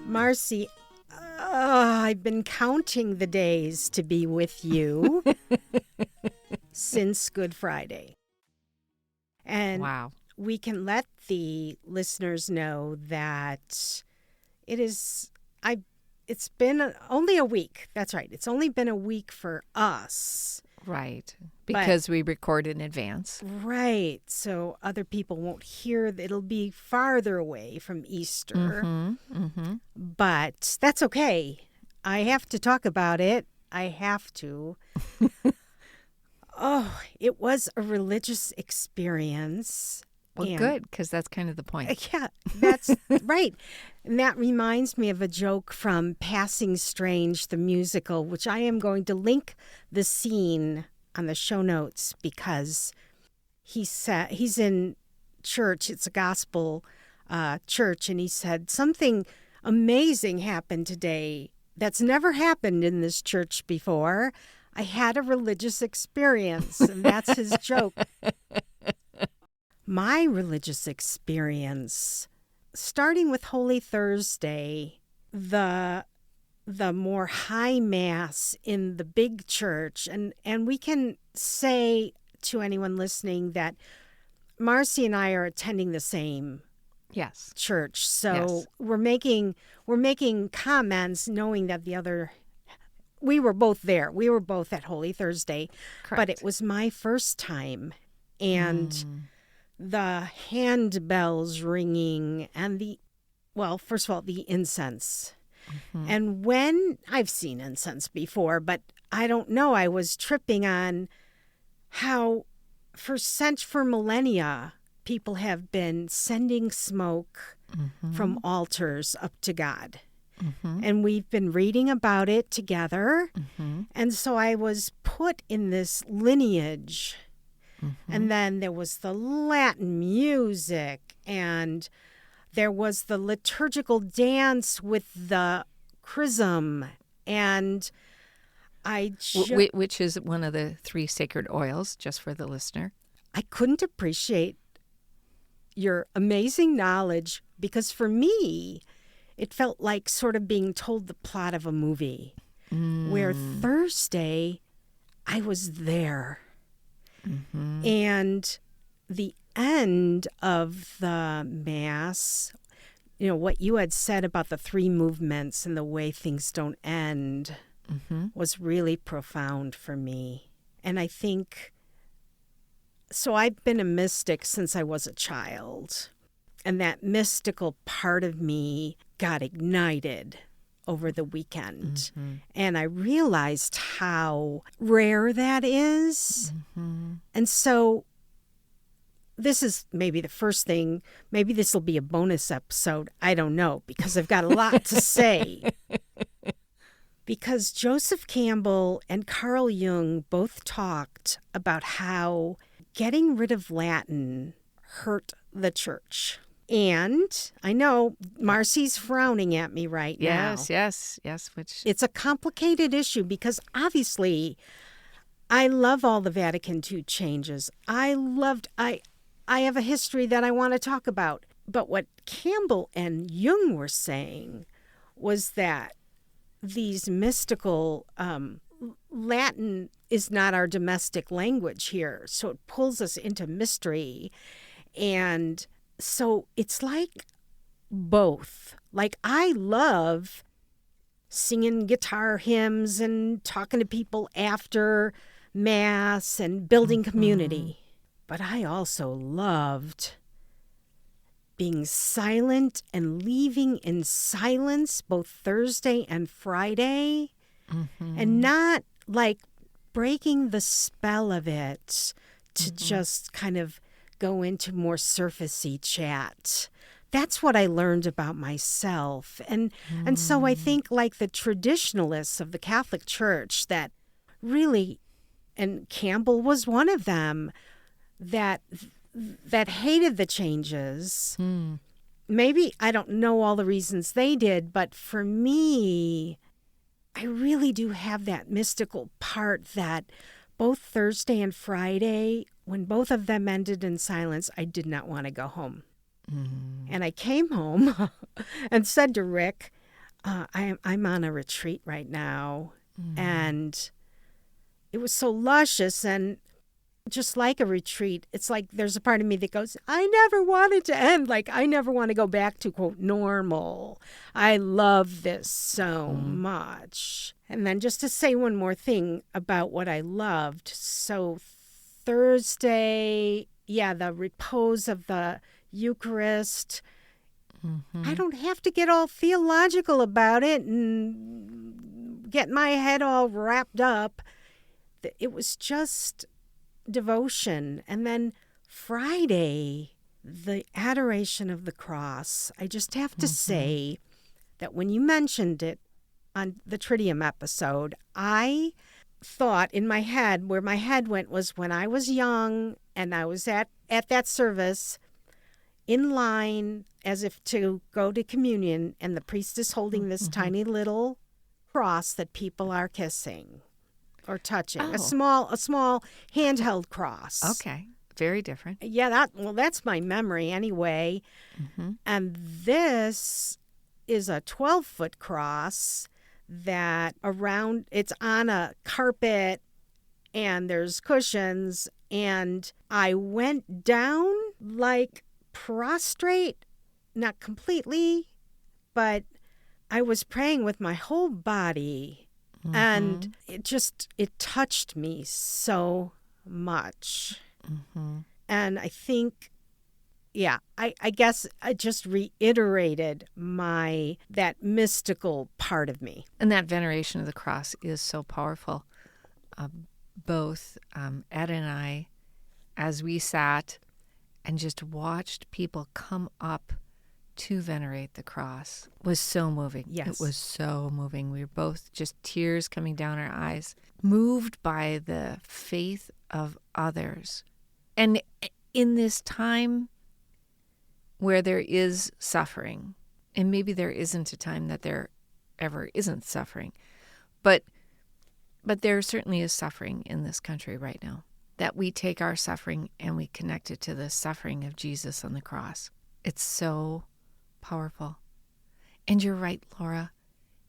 Marcy, I've been counting the days to be with you since Good Friday. And Wow. we can let the listeners know that it's been only a week. That's right. It's only been a week for us. Right. Because we record in advance. Right. So other people won't hear. It'll be farther away from Easter. But that's okay. I have to talk about it. I have to. Oh, it was a religious experience. Well, good, because that's kind of the point. Yeah, that's right. And that reminds me of a joke from Passing Strange, the musical, which I am going to link the scene on the show notes because he's in church. It's a gospel church. And he said, something amazing happened today that's never happened in this church before. I had a religious experience. And that's his joke. My religious experience, starting with Holy Thursday, the more high mass in the big church, and we can say to anyone listening that Marcy and I are attending the same church. So we're making comments knowing that we were both there. We were both at Holy Thursday. Correct. But it was my first time. And the handbells ringing and first of all, the incense. And when I've seen incense before, but I don't know, I was tripping on how for millennia, people have been sending smoke from altars up to God. And we've been reading about it together. And so I was put in this lineage. And then there was the Latin music, and there was the liturgical dance with the chrism, and which is one of the 3 sacred oils, just for the listener. I couldn't appreciate your amazing knowledge because for me, it felt like sort of being told the plot of a movie, where Thursday I was there. And the end of the Mass, what you had said about the 3 movements and the way things don't end was really profound for me. And I think, so I've been a mystic since I was a child. And that mystical part of me got ignited over the weekend. And I realized how rare that is. And so this is maybe the first thing. Maybe this will be a bonus episode. I don't know, because I've got a lot to say. Because Joseph Campbell and Carl Jung both talked about how getting rid of Latin hurt the church. And I know Marcy's frowning at me right now. Yes. Which it's a complicated issue because obviously I love all the Vatican II changes. I have a history that I want to talk about. But what Campbell and Jung were saying was that these mystical Latin is not our domestic language here. So it pulls us into mystery. And so it's like both. Like I love singing guitar hymns and talking to people after Mass and building community. But I also loved being silent and leaving in silence both Thursday and Friday and not like breaking the spell of it to just kind of go into more surfacey chat. That's what I learned about myself. And so I think like the traditionalists of the Catholic Church that really, and Campbell was one of them, that hated the changes. Maybe I don't know all the reasons they did, but for me, I really do have that mystical part that both Thursday and Friday, when both of them ended in silence, I did not want to go home. And I came home and said to Rick, I'm on a retreat right now, and it was so luscious, and just like a retreat, it's like there's a part of me that goes, I never want it to end. Like, I never want to go back to, quote, normal. I love this so much. And then just to say one more thing about what I loved. So Thursday, the repose of the Eucharist. I don't have to get all theological about it and get my head all wrapped up. It was just devotion. And then Friday, the adoration of the cross. I just have to say that when you mentioned it on the Triduum episode, I thought in my head, where my head went was when I was young and I was at that service in line as if to go to communion, and the priest is holding this tiny little cross that people are kissing or touching. A small handheld cross. Okay. Very different. Yeah, that's my memory anyway. And this is a 12-foot cross that it's on a carpet and there's cushions, and I went down like prostrate, not completely, but I was praying with my whole body, and it touched me so much. And I think, I guess I just reiterated that mystical part of me. And that veneration of the cross is so powerful. Both Ed and I, as we sat and just watched people come up to venerate the cross, was so moving. Yes. It was so moving. We were both just tears coming down our eyes, moved by the faith of others. And in this time where there is suffering, and maybe there isn't a time that there ever isn't suffering, but there certainly is suffering in this country right now, that we take our suffering and we connect it to the suffering of Jesus on the cross. It's so powerful. And you're right, Laura.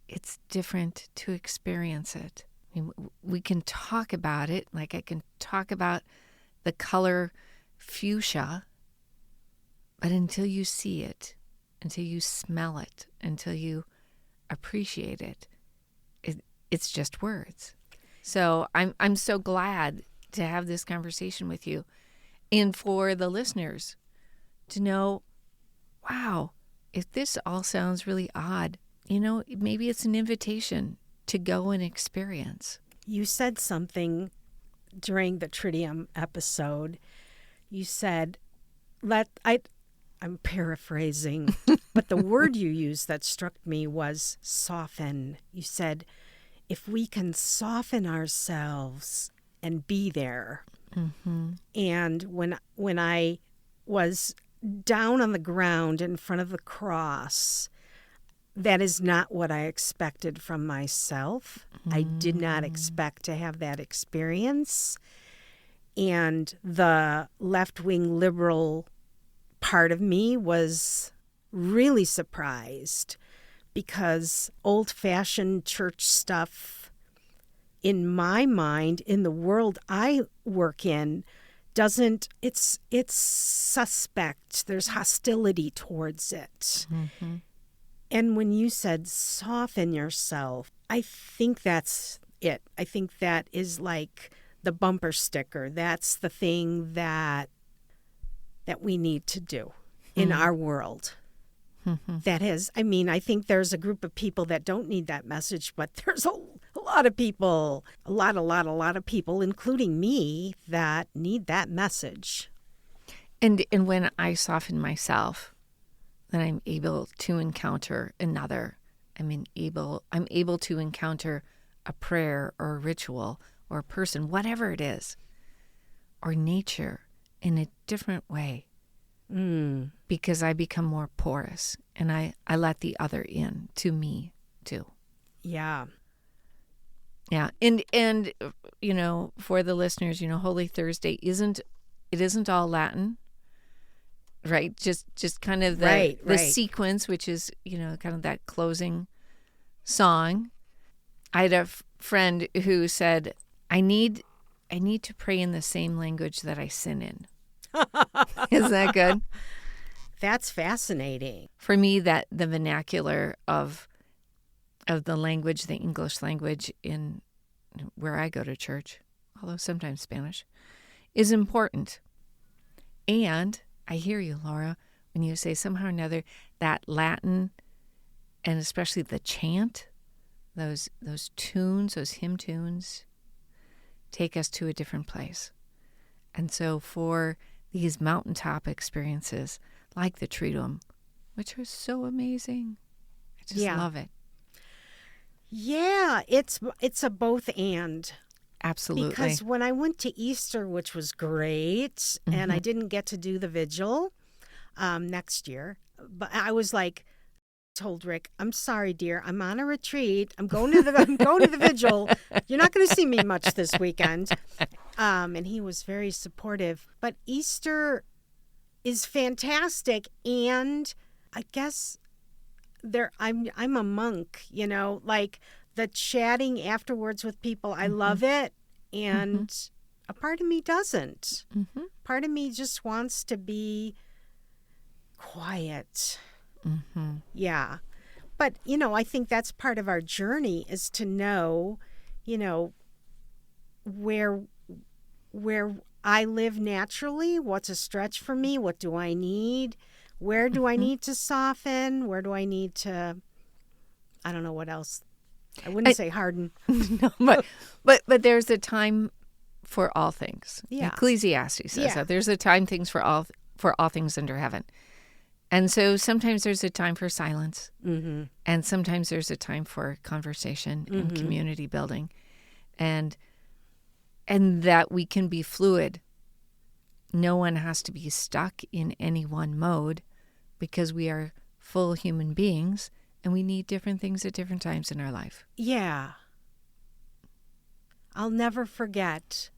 It's different to experience it. I mean, we can talk about it, like I can talk about the color fuchsia, but until you see it, until you smell it, until you appreciate it, it's just words. So I'm so glad to have this conversation with you, and for the listeners to know, wow, if this all sounds really odd, maybe it's an invitation to go and experience. You said something during the Triduum episode. You said, I'm paraphrasing, but the word you used that struck me was soften. You said, if we can soften ourselves and be there. And when I was down on the ground in front of the cross, that is not what I expected from myself. I did not expect to have that experience. And the left-wing liberal part of me was really surprised, because old-fashioned church stuff, in my mind, in the world I work in, it's suspect. There's hostility towards it. And when you said soften yourself, I think that's it. I think that is like the bumper sticker. That's the thing that we need to do in our world. I think there's a group of people that don't need that message, but there's a lot of people, a lot of people, including me, that need that message. And when I soften myself, then I'm able to encounter another. I'm able to encounter a prayer or a ritual or a person, whatever it is, or nature in a different way. Because I become more porous, and I let the other in to me too. Yeah. And for the listeners, Holy Thursday isn't all Latin, right? Just kind of the sequence, which is kind of that closing song. I had a friend who said, I need to pray in the same language that I sin in. Isn't that good? That's fascinating. For me, that the vernacular of the language, the English language in where I go to church, although sometimes Spanish, is important. And I hear you, Laura, when you say somehow or another that Latin, and especially the chant, those tunes, those hymn tunes, take us to a different place. And so for these mountaintop experiences, like the Triduum, which was so amazing, I just love it. Yeah, it's a both and. Absolutely. Because when I went to Easter, which was great, and I didn't get to do the vigil next year, but I was like, told Rick, I'm sorry, dear, I'm on a retreat. I'm going to the vigil. You're not going to see me much this weekend. And he was very supportive. But Easter is fantastic, and I guess I'm a monk, like the chatting afterwards with people. I love it, and a part of me doesn't. Part of me just wants to be quiet. Yeah. But, I think that's part of our journey, is to know, where I live naturally, what's a stretch for me, what do I need, where do I need to soften, where do I need to, I don't know what else. I wouldn't say harden. No, but there's a time for all things. Yeah. Ecclesiastes says that there's a time for all things under heaven. And so sometimes there's a time for silence, and sometimes there's a time for conversation and community building, and that we can be fluid. No one has to be stuck in any one mode, because we are full human beings and we need different things at different times in our life. Yeah. I'll never forget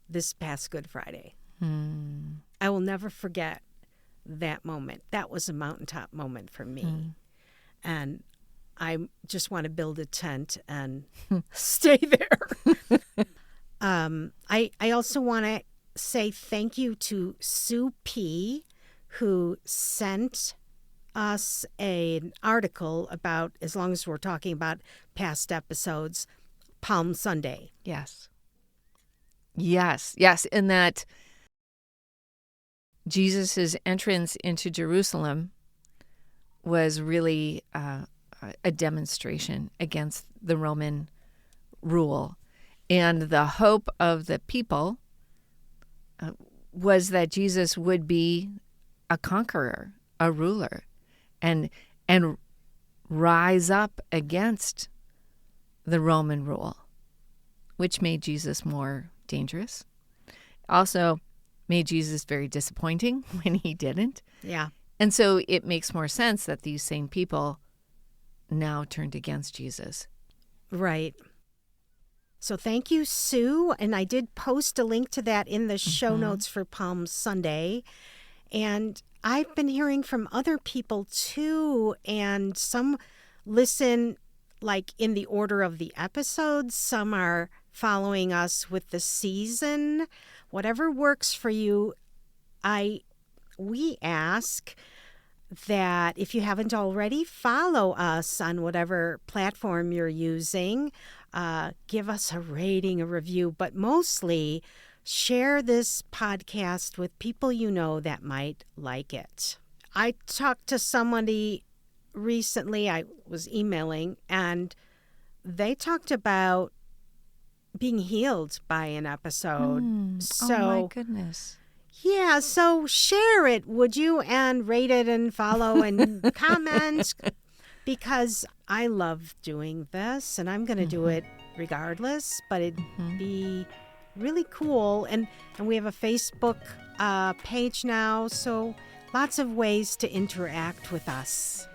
this past Good Friday. I will never forget that moment. That was a mountaintop moment for me. And I just want to build a tent and stay there. I also want to say thank you to Sue P., who sent us an article about, as long as we're talking about past episodes, Palm Sunday. Yes. In that Jesus' entrance into Jerusalem was really a demonstration against the Roman rule. And the hope of the people was that Jesus would be a conqueror, a ruler, and rise up against the Roman rule, which made Jesus more dangerous. Also made Jesus very disappointing when he didn't. Yeah. And so it makes more sense that these same people now turned against Jesus. Right. So thank you, Sue. And I did post a link to that in the show notes for Palm Sunday. And I've been hearing from other people too, and some listen like in the order of the episodes. Some are following us with the season. Whatever works for you, we ask that if you haven't already, follow us on whatever platform you're using. Give us a rating, a review, but mostly share this podcast with people you know that might like it. I talked to somebody recently, I was emailing, and they talked about being healed by an episode. So, oh my goodness. Yeah, so share it, would you? And rate it and follow and comment, because I love doing this and I'm going to do it regardless, but it'd be really cool. And we have a Facebook page now, so lots of ways to interact with us.